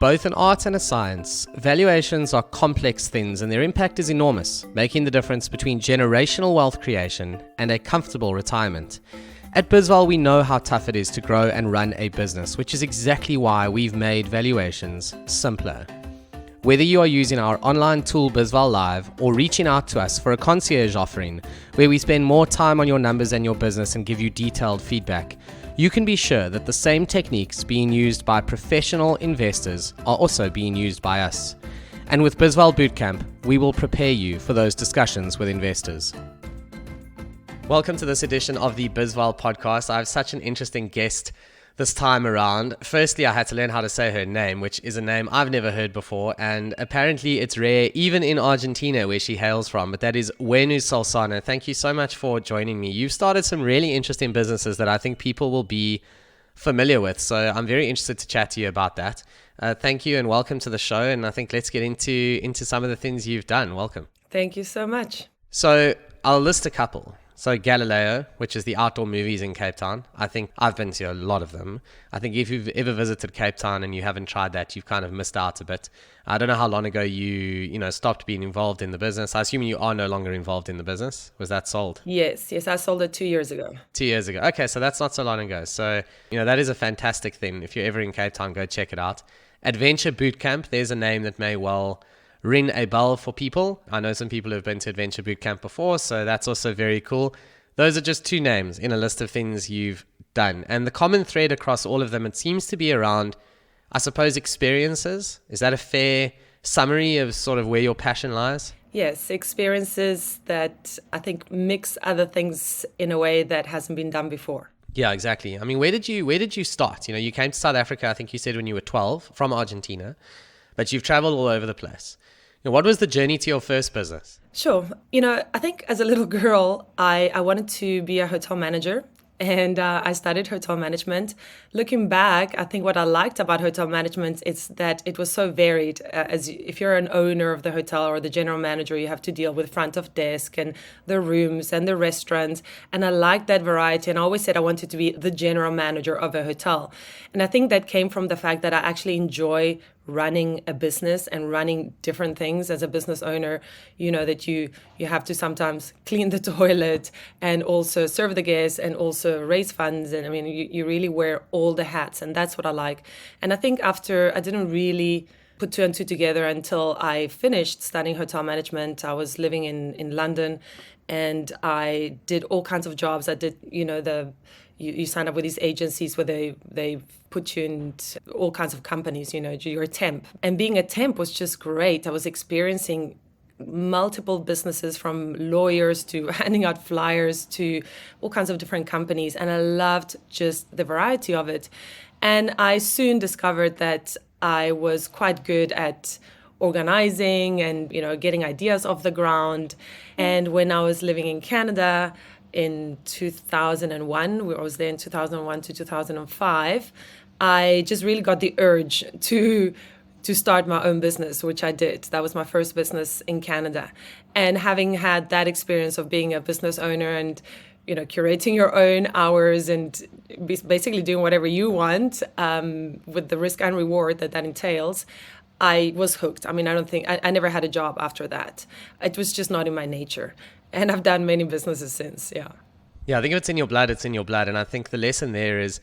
Both an art and a science, valuations are complex things and their impact is enormous, making the difference between generational wealth creation and a comfortable retirement. At BizVal, we know how tough it is to grow and run a business, which is exactly why we've made valuations simpler. Whether you are using our online tool BizVal Live or reaching out to us for a concierge offering where we spend more time on your numbers and your business and give you detailed feedback, you can be sure that the same techniques being used by professional investors are also being used by us. And with BizVal Bootcamp, we will prepare you for those discussions with investors. Welcome to this edition of the BizVal podcast. I have such an interesting guest this time around. Firstly, I had to learn how to say her name, which is a name I've never heard before, and apparently it's rare even in Argentina where she hails from, but that is Huenu Solsona. Thank you so much for joining me. You've started some really interesting businesses that I think people will be familiar with, so I'm very interested to chat to you about that. Thank you and welcome to the show, and I think let's get into some of the things you've done. Welcome. Thank you so much. So I'll list a couple. So Galileo, which is the outdoor movies in Cape Town. I think I've been to a lot of them. I think if you've ever visited Cape Town and you haven't tried that, you've kind of missed out a bit. I don't know how long ago you stopped being involved in the business. I assume you are no longer involved in the business. Was that sold? Yes, I sold it 2 years ago. 2 years ago. Okay, so that's not so long ago. So, that is a fantastic thing. If you're ever in Cape Town, go check it out. Adventure Bootcamp, there's a name that may well ring a bell for people. I know some people have been to Adventure Bootcamp before, so that's also very cool. Those are just two names in a list of things you've done. And the common thread across all of them, it seems to be around, I suppose, experiences. Is that a fair summary of sort of where your passion lies? Yes, experiences that I think mix other things in a way that hasn't been done before. Yeah, exactly. I mean, where did you start? You came to South Africa, I think you said when you were 12, from Argentina, but you've traveled all over the place. What was the journey to your first business? Sure. I think as a little girl, I wanted to be a hotel manager. And I studied hotel management. Looking back, I think what I liked about hotel management is that it was so varied. If you're an owner of the hotel or the general manager, you have to deal with front of desk and the rooms and the restaurants. And I liked that variety. And I always said I wanted to be the general manager of a hotel. And I think that came from the fact that I actually enjoy running a business and running different things as a business owner. That you have to sometimes clean the toilet and also serve the guests and also raise funds. And I mean, you really wear all the hats, and that's what I like. And I think after I didn't really put two and two together until I finished studying hotel management. I was living in London and I did all kinds of jobs. I did, you sign up with these agencies where they put you in all kinds of companies, you're a temp. And being a temp was just great. I was experiencing multiple businesses, from lawyers to handing out flyers to all kinds of different companies. And I loved just the variety of it. And I soon discovered that I was quite good at organizing and, getting ideas off the ground. And when I was living in Canada, in 2001, I was there in 2001 to 2005, I just really got the urge to start my own business, which I did. That was my first business in Canada. And having had that experience of being a business owner and, curating your own hours and basically doing whatever you want, with the risk and reward that entails, I was hooked. I mean, I never had a job after that. It was just not in my nature. And I've done many businesses since, yeah. Yeah, I think if it's in your blood, it's in your blood. And I think the lesson there is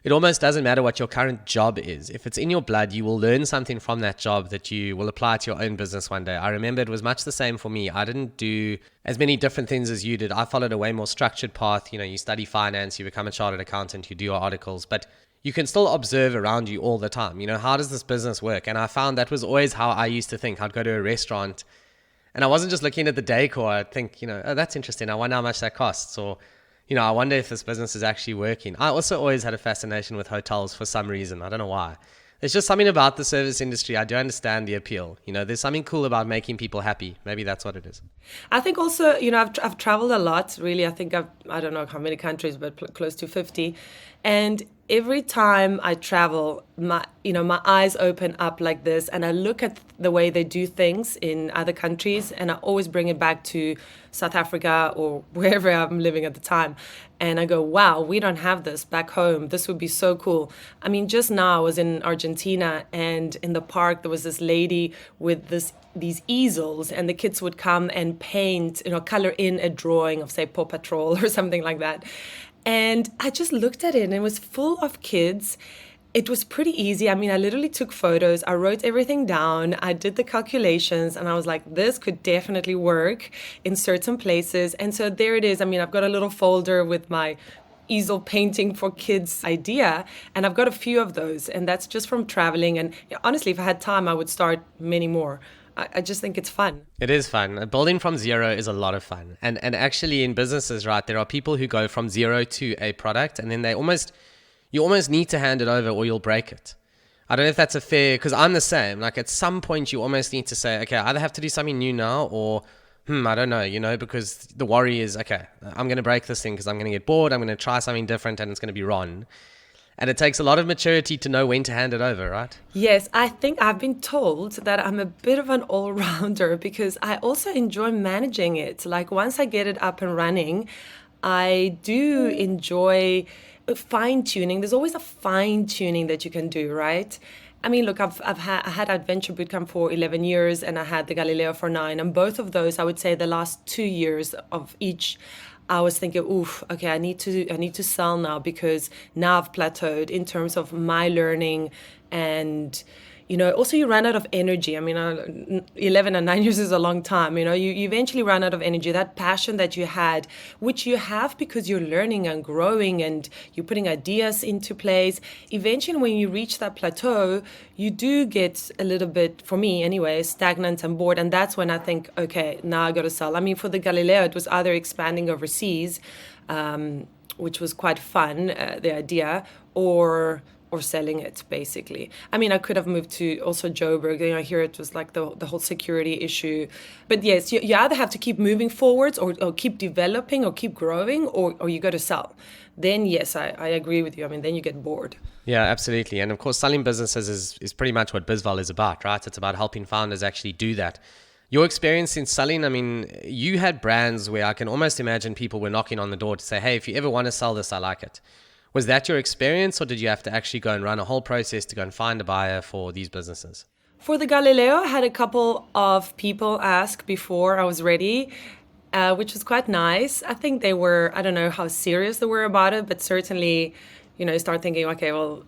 it almost doesn't matter what your current job is. If it's in your blood, you will learn something from that job that you will apply to your own business one day. I remember it was much the same for me. I didn't do as many different things as you did. I followed a way more structured path. You study finance, you become a chartered accountant, you do your articles, but you can still observe around you all the time. How does this business work? And I found that was always how I used to think. I'd go to a restaurant and I wasn't just looking at the decor. I'd think, oh, that's interesting. I wonder how much that costs. Or, I wonder if this business is actually working. I also always had a fascination with hotels for some reason. I don't know why. There's just something about the service industry. I do understand the appeal. There's something cool about making people happy. Maybe that's what it is. I think also, I've traveled a lot, really. I think I don't know how many countries, but close to 50. And every time I travel, my eyes open up like this, and I look at the way they do things in other countries, and I always bring it back to South Africa or wherever I'm living at the time. And I go, wow, we don't have this back home. This would be so cool. I mean, just now I was in Argentina, and in the park there was this lady with these easels, and the kids would come and paint, color in a drawing of, say, Paw Patrol or something like that. And I just looked at it, and it was full of kids. It was pretty easy. I mean, I literally took photos. I wrote everything down. I did the calculations, and I was like, this could definitely work in certain places. And so there it is. I mean, I've got a little folder with my easel painting for kids idea, and I've got a few of those, and that's just from traveling. And honestly, if I had time, I would start many more. I just think it's fun. It is fun. Building from zero is a lot of fun. And actually in businesses, right, there are people who go from zero to a product, and then you almost need to hand it over or you'll break it. I don't know if that's a fair, because I'm the same. Like at some point you almost need to say, okay, I either have to do something new now or, I don't know, because the worry is, okay, I'm going to break this thing because I'm going to get bored. I'm going to try something different and it's going to be wrong. And it takes a lot of maturity to know when to hand it over, right? Yes, I think I've been told that I'm a bit of an all-rounder because I also enjoy managing it. Like once I get it up and running, I do enjoy fine-tuning. There's always a fine-tuning that you can do, right? I mean, look, I had Adventure Bootcamp for 11 years and I had the Galileo for 9. And both of those, I would say the last 2 years of each, I was thinking, oof, okay, I need to sell now because now I've plateaued in terms of my learning. And, also you run out of energy. I mean, 11 and 9 years is a long time. You eventually run out of energy. That passion that you had, which you have because you're learning and growing and you're putting ideas into place. Eventually, when you reach that plateau, you do get a little bit, for me anyway, stagnant and bored. And that's when I think, okay, now I got to sell. I mean, for the Galileo, it was either expanding overseas, which was quite fun, the idea, or selling it, basically. I mean, I could have moved to also Joburg. Here it was like the whole security issue. But yes, you either have to keep moving forwards or keep developing or keep growing or you got to sell. Then yes, I agree with you. I mean, then you get bored. Yeah, absolutely. And of course, selling businesses is pretty much what BizVal is about, right? It's about helping founders actually do that. Your experience in selling, I mean, you had brands where I can almost imagine people were knocking on the door to say, hey, if you ever want to sell this, I like it. Was that your experience, or did you have to actually go and run a whole process to go and find a buyer for these businesses? For the Galileo, I had a couple of people ask before I was ready, which was quite nice. I think they were, I don't know how serious they were about it, but certainly, you start thinking, okay, well,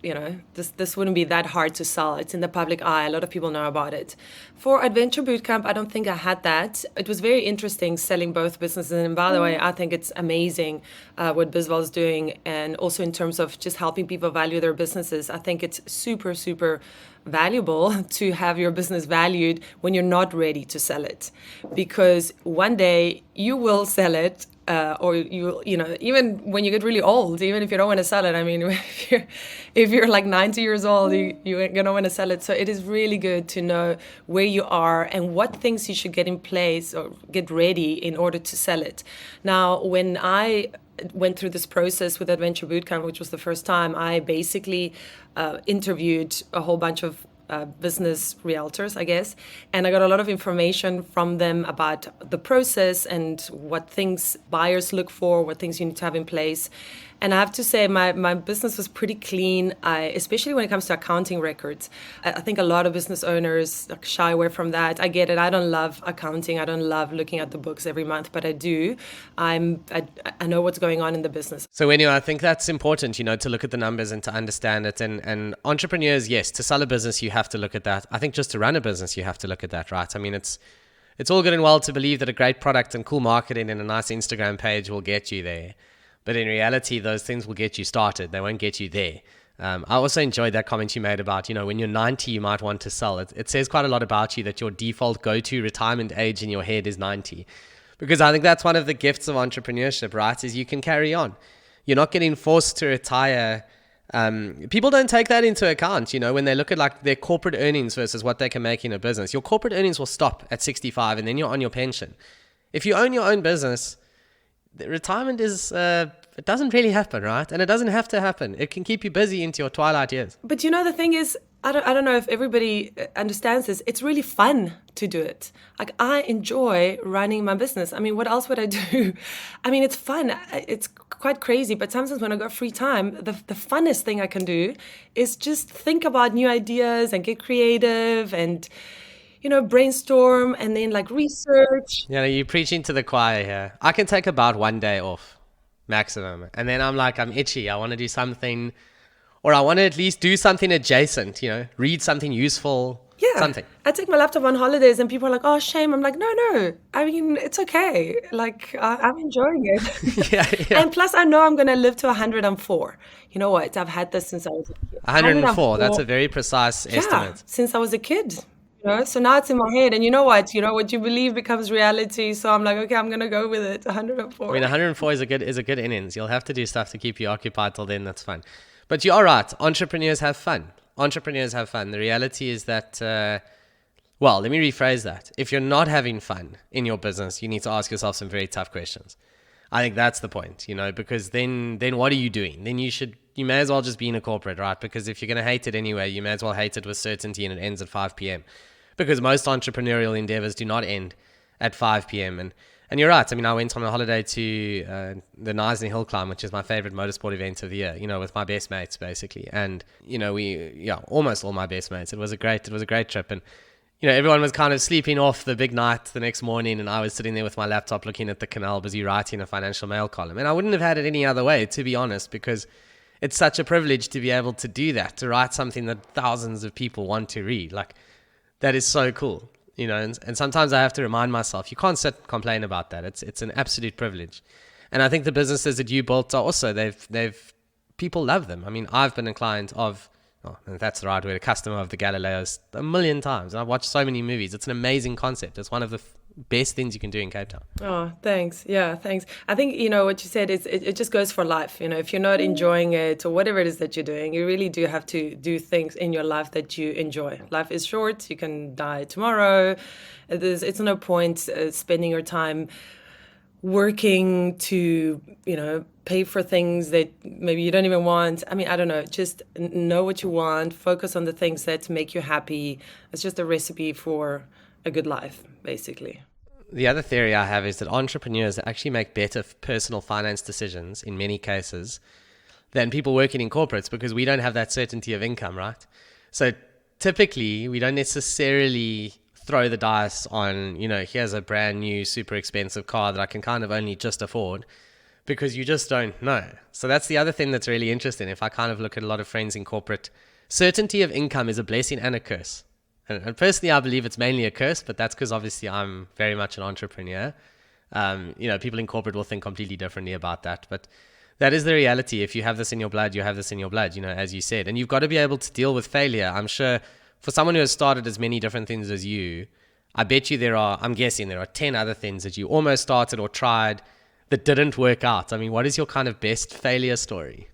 this wouldn't be that hard to sell. It's in the public eye. A lot of people know about it. For Adventure Bootcamp, I don't think I had that. It was very interesting selling both businesses. And by the way, I think it's amazing what BizVal is doing. And also in terms of just helping people value their businesses, I think it's super, super valuable to have your business valued when you're not ready to sell it. Because one day you will sell it. Or even when you get really old, even if you don't want to sell it. I mean, if you're like 90 years old, you're gonna want to sell it. So it is really good to know where you are and what things you should get in place or get ready in order to sell it. Now, when I went through this process with Adventure Bootcamp, which was the first time, I basically interviewed a whole bunch of business realtors, I guess. And I got a lot of information from them about the process and what things buyers look for, what things you need to have in place. And I have to say my business was pretty clean, especially when it comes to accounting records. I think a lot of business owners shy away from that. I get it. I don't love accounting. I don't love looking at the books every month, but I do. I know what's going on in the business. So anyway, I think that's important, to look at the numbers and to understand it. And entrepreneurs, yes, to sell a business, you have to look at that. I think just to run a business, you have to look at that, right? I mean, it's all good and well to believe that a great product and cool marketing and a nice Instagram page will get you there. But in reality, those things will get you started. They won't get you there. I also enjoyed that comment you made about, when you're 90, you might want to sell. It says quite a lot about you that your default go-to retirement age in your head is 90. Because I think that's one of the gifts of entrepreneurship, right? Is you can carry on. You're not getting forced to retire. People don't take that into account, when they look at like their corporate earnings versus what they can make in a business. Your corporate earnings will stop at 65 and then you're on your pension. If you own your own business, the retirement is it doesn't really happen, right? And it doesn't have to happen. It can keep you busy into your twilight years. But the thing is, I don't know if everybody understands this. It's really fun to do it. Like, I enjoy running my business. I mean, what else would I do? I mean, it's fun. It's quite crazy. But sometimes when I got free time, the funnest thing I can do is just think about new ideas and get creative and, brainstorm and then like research. You know, you're preaching to the choir here. I can take about 1 day off maximum. And then I'm itchy. I want to do something, or I want to at least do something adjacent, read something useful, Yeah. something. I take my laptop on holidays and people are like, oh, shame. I'm like, no. I mean, it's okay. Like, I'm enjoying it. Yeah. And plus, I know I'm going to live to 104. You know what? I've had this since I was a kid. 104. That's a very precise Yeah, estimate. since I was a kid. So now it's in my head. And you know what? What you believe becomes reality. So I'm like, okay, I'm going to go with it. 104. I mean, 104 is a good innings. You'll have to do stuff to keep you occupied till then. That's fine. But you are right. Entrepreneurs have fun. The reality is that, let me rephrase that. If you're not having fun in your business, you need to ask yourself some very tough questions. I think that's the point, because then what are you doing? Then you may as well just be in a corporate, right? Because if you're going to hate it anyway, you may as well hate it with certainty and it ends at 5 p.m. Because most entrepreneurial endeavors do not end at 5 p.m. And you're right. I mean, I went on a holiday to the Knysna Hill Climb, which is my favorite motorsport event of the year, with my best mates, basically. And, almost all my best mates. It was a great trip. And, everyone was kind of sleeping off the big night the next morning. And I was sitting there with my laptop looking at the canal, busy writing a Financial Mail column. And I wouldn't have had it any other way, to be honest, because it's such a privilege to be able to do that, to write something that thousands of people want to read. Like, that is so cool. And sometimes I have to remind myself, you can't sit and complain about that. It's an absolute privilege. And I think the businesses that you built are also, people love them. I mean, I've been a client of, if that's the right word, a customer of the Galileos a million times. And I've watched so many movies. It's an amazing concept. It's one of the best things you can do in Cape Town. Oh, thanks. Yeah, thanks. I think, what you said is it just goes for life. If you're not enjoying it or whatever it is that you're doing, you really do have to do things in your life that you enjoy. Life is short. You can die tomorrow. It's no point spending your time working to, pay for things that maybe you don't even want. I mean, I don't know. Just know what you want. Focus on the things that make you happy. It's just a recipe for a good life, basically. The other theory I have is that entrepreneurs actually make better personal finance decisions in many cases than people working in corporates, because we don't have that certainty of income, right? So typically we don't necessarily throw the dice on, here's a brand new super expensive car that I can kind of only just afford, because you just don't know. So that's the other thing that's really interesting. If I kind of look at a lot of friends in corporate, certainty of income is a blessing and a curse. And personally, I believe it's mainly a curse, but that's because obviously I'm very much an entrepreneur. People in corporate will think completely differently about that. But that is the reality. If you have this in your blood, you have this in your blood, as you said. And you've got to be able to deal with failure. I'm sure for someone who has started as many different things as you, I bet you I'm guessing there are 10 other things that you almost started or tried that didn't work out. I mean, what is your kind of best failure story?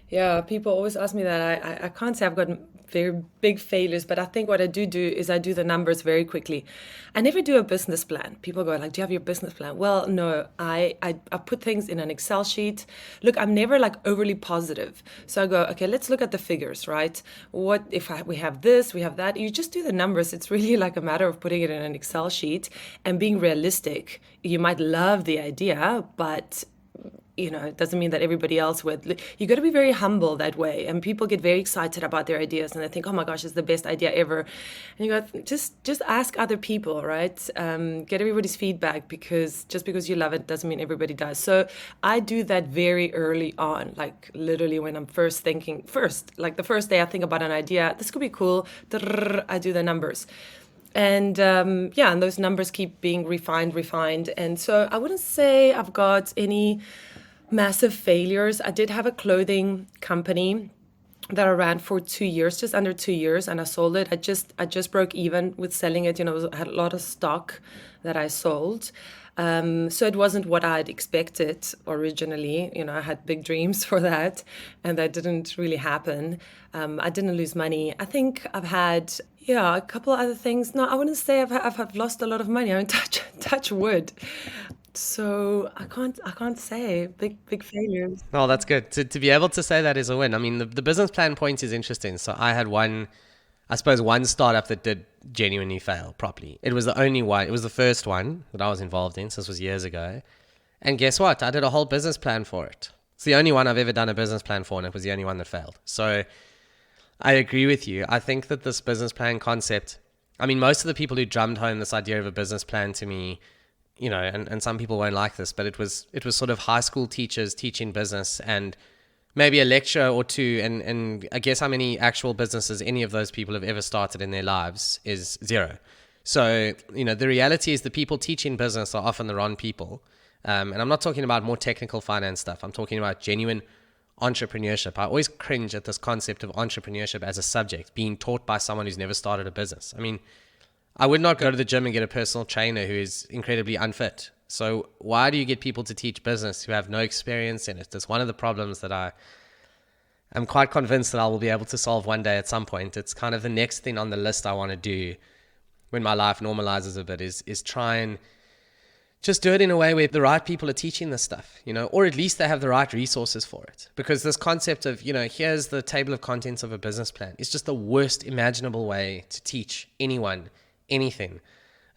Yeah, people always ask me that. I can't say I've got very big failures, but I think what I do is I do the numbers very quickly. I never do a business plan. People go like, do you have your business plan? Well, no, I put things in an Excel sheet. Look, I'm never like overly positive. So I go, okay, let's look at the figures, right? What if we have this, we have that? You just do the numbers. It's really like a matter of putting it in an Excel sheet and being realistic. You might love the idea, but it doesn't mean that everybody else would. You got to be very humble that way. And people get very excited about their ideas and they think, oh my gosh, it's the best idea ever. And you go, just ask other people, right? Get everybody's feedback, because just because you love it doesn't mean everybody does. So I do that very early on, like literally when I'm like the first day I think about an idea, this could be cool. I do the numbers. And and those numbers keep being refined. And so I wouldn't say I've got any massive failures. I did have a clothing company that I ran for 2 years, just under 2 years, and I sold it. I just broke even with selling it. I had a lot of stock that I sold. So it wasn't what I'd expected originally. I had big dreams for that, and that didn't really happen. I didn't lose money. I think I've had, a couple of other things. No, I wouldn't say I've lost a lot of money. I mean, touch wood. So I can't say big failures. Oh, that's good. To be able to say that is a win. I mean, the business plan point is interesting. So I had one, I suppose, one startup that did genuinely fail properly. It was the only one. It was the first one that I was involved in. So this was years ago. And guess what? I did a whole business plan for it. It's the only one I've ever done a business plan for, and it was the only one that failed. So I agree with you. I think that this business plan concept, I mean, most of the people who drummed home this idea of a business plan to me, and some people won't like this, but it was sort of high school teachers teaching business and maybe a lecture or two. And I guess how many actual businesses any of those people have ever started in their lives is zero. So, the reality is the people teaching business are often the wrong people. And I'm not talking about more technical finance stuff. I'm talking about genuine entrepreneurship. I always cringe at this concept of entrepreneurship as a subject being taught by someone who's never started a business. I mean, I would not go to the gym and get a personal trainer who is incredibly unfit. So why do you get people to teach business who have no experience in it? That's one of the problems that I'm quite convinced that I will be able to solve one day at some point. It's kind of the next thing on the list I want to do when my life normalizes a bit is try and just do it in a way where the right people are teaching this stuff, or at least they have the right resources for it. Because this concept of, here's the table of contents of a business plan is just the worst imaginable way to teach anyone anything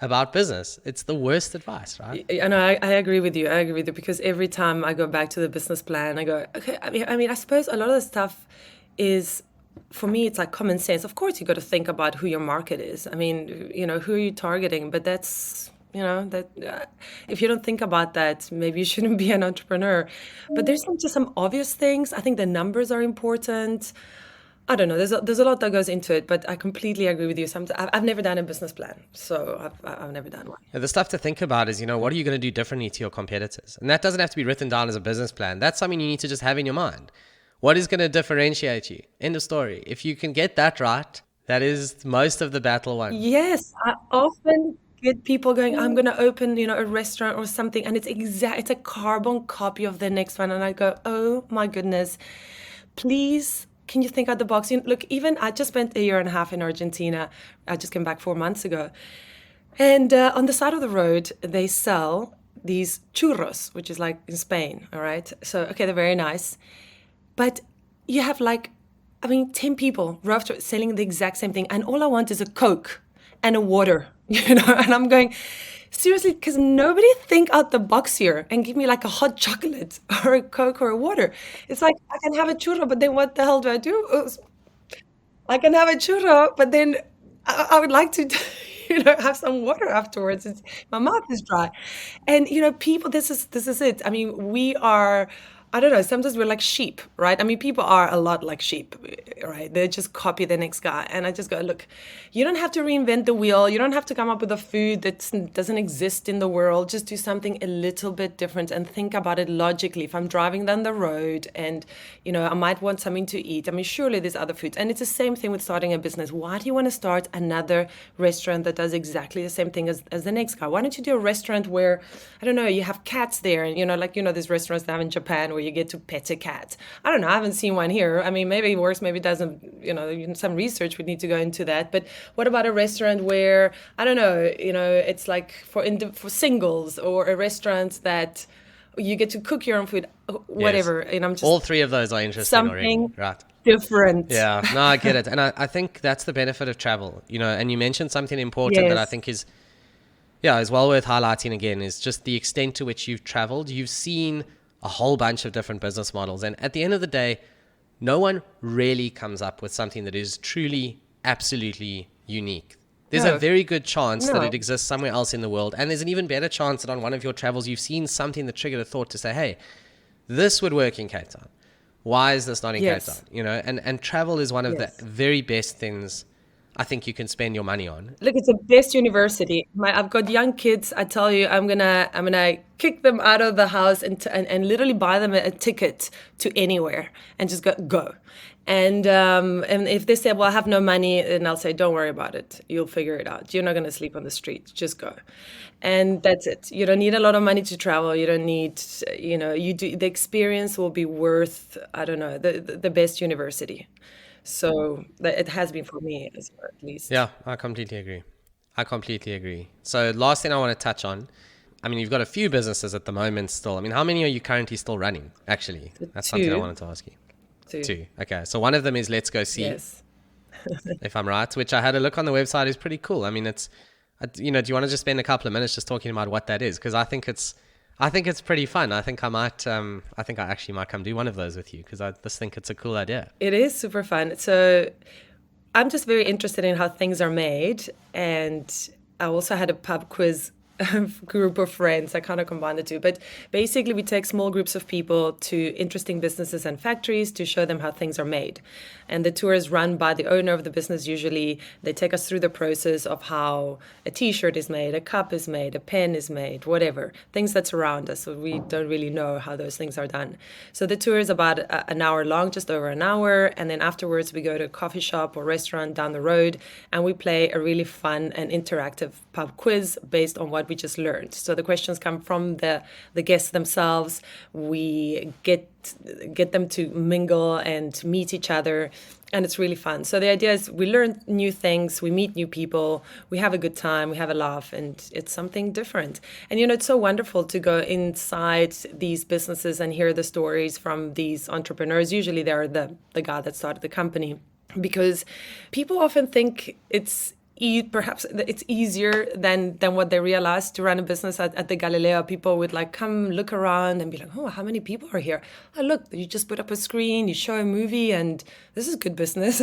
about business. It's the worst advice, right? And I agree with you. I agree with you because every time I go back to the business plan, I go, okay. I mean, I suppose a lot of the stuff is, for me, it's like common sense. Of course, you got to think about who your market is. I mean, who are you targeting? But that's, that if you don't think about that, maybe you shouldn't be an entrepreneur. But there's just some obvious things. I think the numbers are important. I don't know. There's a lot that goes into it, but I completely agree with you. I've never done a business plan, so I've never done one. Yeah, the stuff to think about is, what are you going to do differently to your competitors? And that doesn't have to be written down as a business plan. That's something you need to just have in your mind. What is going to differentiate you? End of story. If you can get that right, that is most of the battle won. Yes, I often get people going, I'm going to open, a restaurant or something, and it's a carbon copy of the next one, and I go, oh my goodness, please. Can you think out the box? Look, even I just spent a year and a half in Argentina. I just came back 4 months ago. And on the side of the road, they sell these churros, which is like in Spain, all right? So, okay, they're very nice. But you have 10 people selling the exact same thing. And all I want is a Coke and a water, And I'm going, seriously, because nobody think out the box here and give me like a hot chocolate or a Coke or a water. It's like, I can have a churro, but then what the hell do I do? I can have a churro, but then I would like to, have some water afterwards. My mouth is dry. And, people, this is it. I mean, we are, I don't know, sometimes we're like sheep, right? I mean, people are a lot like sheep, right? They just copy the next guy. And I just go, look, you don't have to reinvent the wheel. You don't have to come up with a food that doesn't exist in the world. Just do something a little bit different and think about it logically. If I'm driving down the road and, I might want something to eat. I mean, surely there's other foods. And it's the same thing with starting a business. Why do you want to start another restaurant that does exactly the same thing as the next guy? Why don't you do a restaurant where, I don't know, you have cats there and, there's restaurants they have in Japan where you get to pet a cat. I don't know. I haven't seen one here. I mean, maybe it works, maybe it doesn't. Some research would need to go into that. But what about a restaurant where, I don't know, it's like for singles, or a restaurant that you get to cook your own food, whatever. Yes. And I'm just all three of those are interesting something already, right? Different. Yeah, no, I get it. And I think that's the benefit of travel, and you mentioned something important that I Yes. think is well worth highlighting again, is just the extent to which you've traveled. You've seen a whole bunch of different business models. And at the end of the day, no one really comes up with something that is truly, absolutely unique. There's a No. very good chance that No. it exists somewhere else in the world. And there's an even better chance that on one of your travels, you've seen something that triggered a thought to say, hey, this would work in Cape Town. Why is this not in Cape Yes. Town? And travel is one of the Yes. very best things I think you can spend your money on. Look, it's the best university. I've got young kids. I tell you, I'm gonna kick them out of the house and literally buy them a ticket to anywhere and just go. And if they say, "Well, I have no money," then I'll say, "Don't worry about it. You'll figure it out. You're not gonna sleep on the street. Just go." And that's it. You don't need a lot of money to travel. You don't need, you do the experience will be worth, I don't know, the best university. So it has been for me as well, at least. Yeah, I completely agree. So last thing I want to touch on I mean, you've got a few businesses at the moment still. I mean, how many are you currently still running, actually? That's something I wanted to ask you. Two. Okay. So one of them is Let's Go See, Yes. if I'm right, which I had a look on the website, is pretty cool. I mean, do you want to just spend a couple of minutes just talking about what that is? Because I think it's pretty fun. I think I actually might come do one of those with you because I just think it's a cool idea. It is super fun. So I'm just very interested in how things are made. And I also had a pub quiz group of friends. I kind of combined the two. But basically, we take small groups of people to interesting businesses and factories to show them how things are made. And the tour is run by the owner of the business. Usually, they take us through the process of how a T-shirt is made, a cup is made, a pen is made, whatever, things that surround us. So we don't really know how those things are done. So the tour is about an hour long, just over an hour. And then afterwards, we go to a coffee shop or restaurant down the road, and we play a really fun and interactive pub quiz based on what we just learned. So the questions come from the guests themselves. We get them to mingle and meet each other, and it's really fun. So the idea is we learn new things, we meet new people, we have a good time, we have a laugh, and it's something different. And it's so wonderful to go inside these businesses and hear the stories from these entrepreneurs. Usually they're the guy that started the company, because people often think perhaps it's easier than what they realize to run a business at the Galileo. People would come look around and be like, oh, how many people are here? Oh, look, you just put up a screen, you show a movie, and this is good business.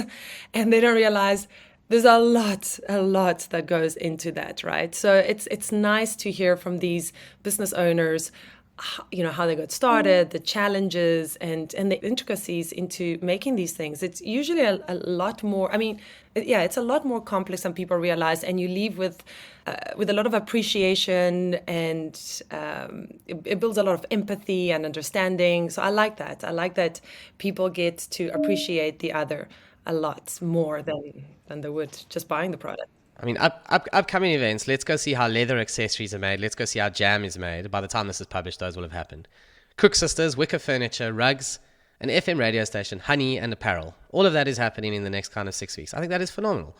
And they don't realize there's a lot that goes into that, right? So it's nice to hear from these business owners how they got started, the challenges and the intricacies into making these things. It's usually a lot more, it's a lot more complex than people realize, and you leave with a lot of appreciation, and it builds a lot of empathy and understanding. So I like that. I like that people get to appreciate the other a lot more than they would just buying the product. I mean, upcoming events, let's go see how leather accessories are made. Let's go see how jam is made. By the time this is published, those will have happened. Cook Sisters, wicker furniture, rugs, an FM radio station, honey, and apparel. All of that is happening in the next kind of 6 weeks. I think that is phenomenal.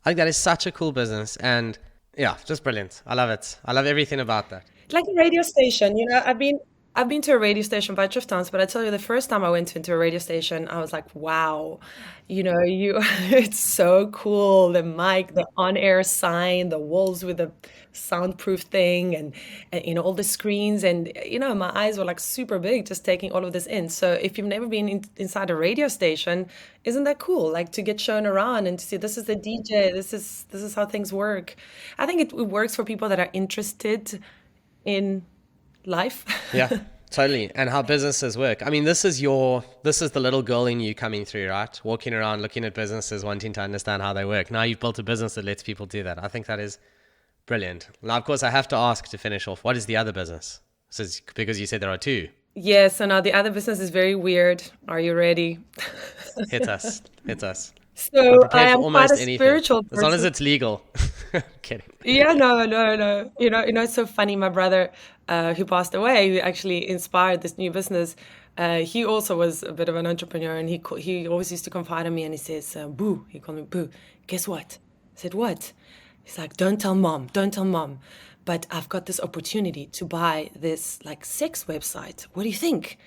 I think that is such a cool business. And yeah, just brilliant. I love it. I love everything about that. Like a radio station, I've been to a radio station a bunch of times, but I tell you, the first time I went into a radio station, I was like, wow, it's so cool. The mic, the on-air sign, the walls with the soundproof thing, and all the screens. And, my eyes were super big just taking all of this in. So if you've never been inside a radio station, isn't that cool? To get shown around and to see this is the DJ, this is how things work. I think it works for people that are interested in life. Yeah, totally. And how businesses work. I mean, this is the little girl in you coming through, right? Walking around, looking at businesses, wanting to understand how they work. Now you've built a business that lets people do that. I think that is brilliant. Now, of course, I have to ask to finish off, what is the other business? Because you said there are two. Yes, so now the other business is very weird. Are you ready? Hit us. So I am quite a spiritual person. As long as it's legal. Kidding. Yeah, no. It's so funny. My brother, who passed away, who actually inspired this new business, he also was a bit of an entrepreneur, and he always used to confide in me, and he says, Boo, he called me Boo. Guess what? I said, what? He's like, don't tell mom. But I've got this opportunity to buy this sex website. What do you think?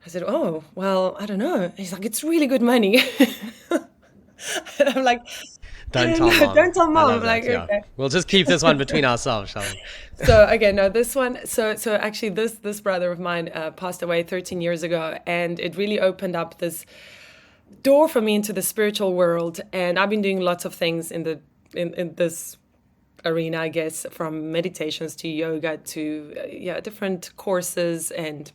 I said, oh, well, I don't know. He's like, it's really good money. And I'm like, don't tell mom. I'm like, yeah. Okay. We'll just keep this one between ourselves, shall we? So again, no, this one. So actually, this brother of mine passed away 13 years ago, and it really opened up this door for me into the spiritual world. And I've been doing lots of things in this arena, I guess, from meditations to yoga to different courses. And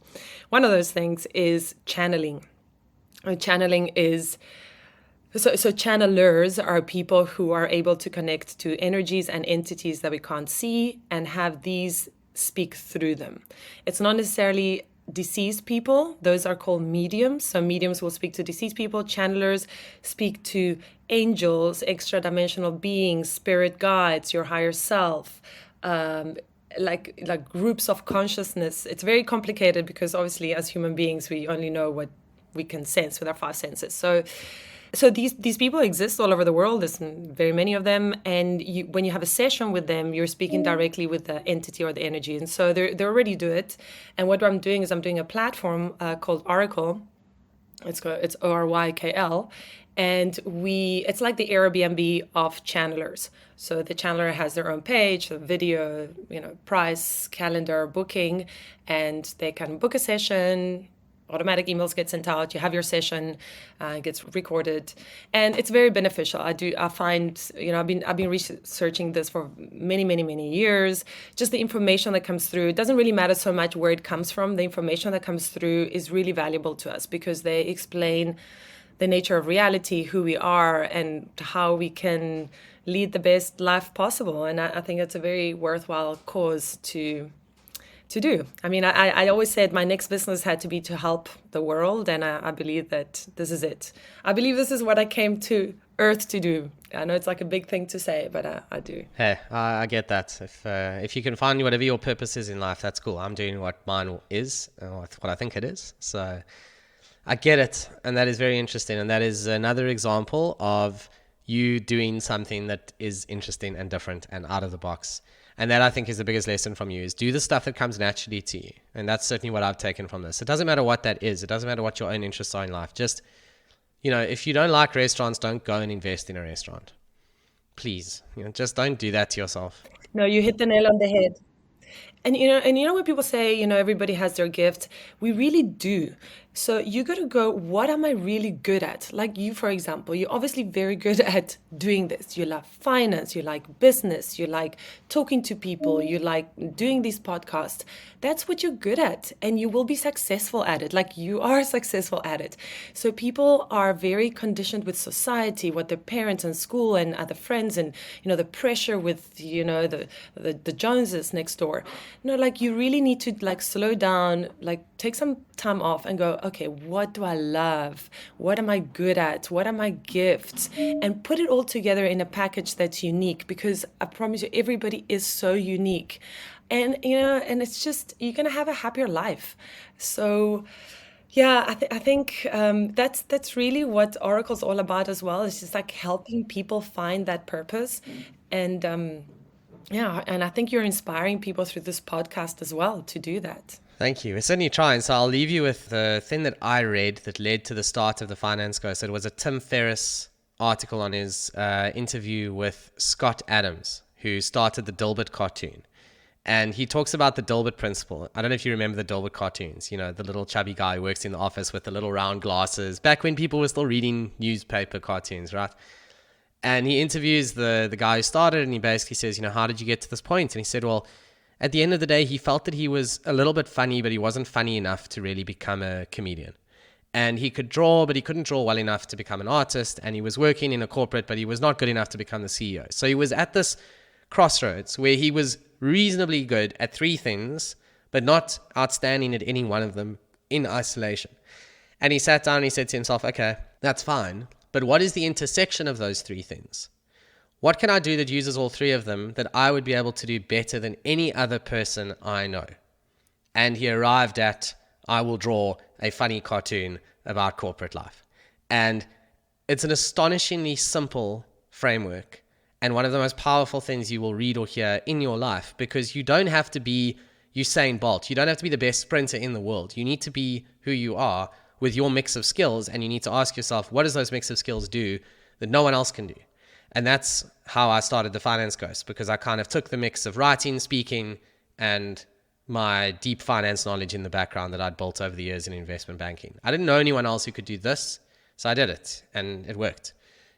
one of those things is channeling. Channeling is. So channelers are people who are able to connect to energies and entities that we can't see and have these speak through them. It's not necessarily deceased people. Those are called mediums. So mediums will speak to deceased people. Channelers speak to angels, extra-dimensional beings, spirit guides, your higher self, like groups of consciousness. It's very complicated because obviously as human beings, we only know what we can sense with our five senses. So So these people exist all over the world. There's very many of them, and when you have a session with them, you're speaking directly with the entity or the energy, and so they already do it. And what I'm doing is I'm doing a platform called Oracle. It's ORYKL, and it's like the Airbnb of channelers. So the channeler has their own page, so video, price, calendar, booking, and they can book a session. Automatic emails get sent out. You have your session, gets recorded, and it's very beneficial. I find, I've been researching this for many, many, many years. Just the information that comes through, it doesn't really matter so much where it comes from. The information that comes through is really valuable to us because they explain the nature of reality, who we are, and how we can lead the best life possible. And I think it's a very worthwhile cause to do. I mean, I always said my next business had to be to help the world, and I believe that this is it. I believe this is what I came to Earth to do. I know it's like a big thing to say, but I do. Hey, I get that. If you can find whatever your purpose is in life, that's cool. I'm doing what mine is, what I think it is. So I get it, and that is very interesting. And that is another example of you doing something that is interesting and different and out of the box. And that, I think, is the biggest lesson from you, is do the stuff that comes naturally to you. And that's certainly what I've taken from this. It doesn't matter what that is. It doesn't matter what your own interests are in life. Just, if you don't like restaurants, don't go and invest in a restaurant. Please, just don't do that to yourself. No, you hit the nail on the head. And when people say, everybody has their gift, we really do. So you got to go, what am I really good at? Like you, for example, you're obviously very good at doing this. You love finance, you like business, you like talking to people, you like doing these podcasts. That's what you're good at, and you will be successful at it. Like you are successful at it. So people are very conditioned with society, what their parents and school and other friends, and the pressure with the Joneses next door. Like you really need to like slow down, like take some time off and go, okay, what do I love? What am I good at? What are my gifts? And put it all together in a package that's unique, because I promise you, everybody is so unique. And, and it's just, you're going to have a happier life. So yeah, I think that's really what Oracle's all about as well. It's just like helping people find that purpose. And and I think you're inspiring people through this podcast as well to do that. Thank you. We're certainly trying. So I'll leave you with the thing that I read that led to the start of the Finance Ghost. It was a Tim Ferriss article on his interview with Scott Adams, who started the Dilbert cartoon. And he talks about the Dilbert principle. I don't know if you remember the Dilbert cartoons, the little chubby guy who works in the office with the little round glasses, back when people were still reading newspaper cartoons, right? And he interviews the guy who started, and he basically says, how did you get to this point? And he said, well, at the end of the day, he felt that he was a little bit funny, but he wasn't funny enough to really become a comedian. And he could draw, but he couldn't draw well enough to become an artist. And he was working in a corporate, but he was not good enough to become the CEO. So he was at this crossroads where he was reasonably good at three things, but not outstanding at any one of them in isolation. And he sat down and he said to himself, okay, that's fine. But what is the intersection of those three things? What can I do that uses all three of them that I would be able to do better than any other person I know? And he arrived at, I will draw a funny cartoon about corporate life. And it's an astonishingly simple framework, and one of the most powerful things you will read or hear in your life, because you don't have to be Usain Bolt. You don't have to be the best sprinter in the world. You need to be who you are with your mix of skills, and you need to ask yourself, what does those mix of skills do that no one else can do? And that's how I started the Finance Ghost, because I kind of took the mix of writing, speaking, and my deep finance knowledge in the background that I'd built over the years in investment banking. I didn't know anyone else who could do this, so I did it, and it worked.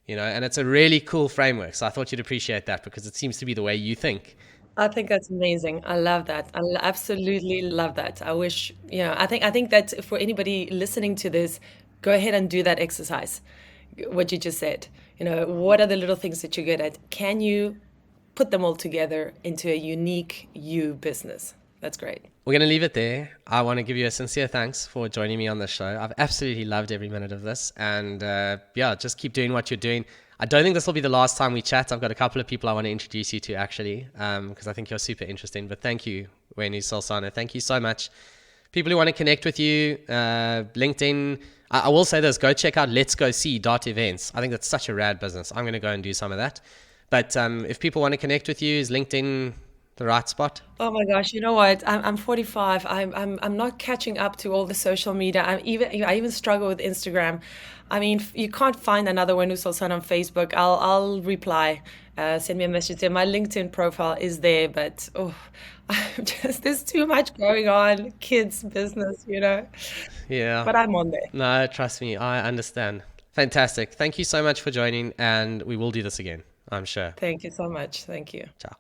And it's a really cool framework. So I thought you'd appreciate that, because it seems to be the way you think. I think that's amazing. I love that. Absolutely love that. I wish, I think that for anybody listening to this, go ahead and do that exercise. What you just said, what are the little things that you're good at? Can you put them all together into a unique you business? That's great. We're going to leave it there. I want to give you a sincere thanks for joining me on the show. I've absolutely loved every minute of this. And just keep doing what you're doing. I don't think this will be the last time we chat. I've got a couple of people I want to introduce you to, actually, because I think you're super interesting. But thank you, Huenu Solsona. Thank you so much. People who want to connect with you, LinkedIn, I will say this, go check out Let's Go See Events. I think that's such a rad business. I'm going to go and do some of that. But if people want to connect with you, is LinkedIn the right spot? Oh my gosh, you know what? I'm 45. I'm not catching up to all the social media. I even struggle with Instagram. I mean, you can't find another Huenu Solsona on Facebook. I'll reply. Send me a message there. My LinkedIn profile is there, but oh, I'm just there's too much going on. Kids, business, you know. Yeah. But I'm on there. No, trust me, I understand. Fantastic. Thank you so much for joining, and we will do this again, I'm sure. Thank you so much. Thank you. Ciao.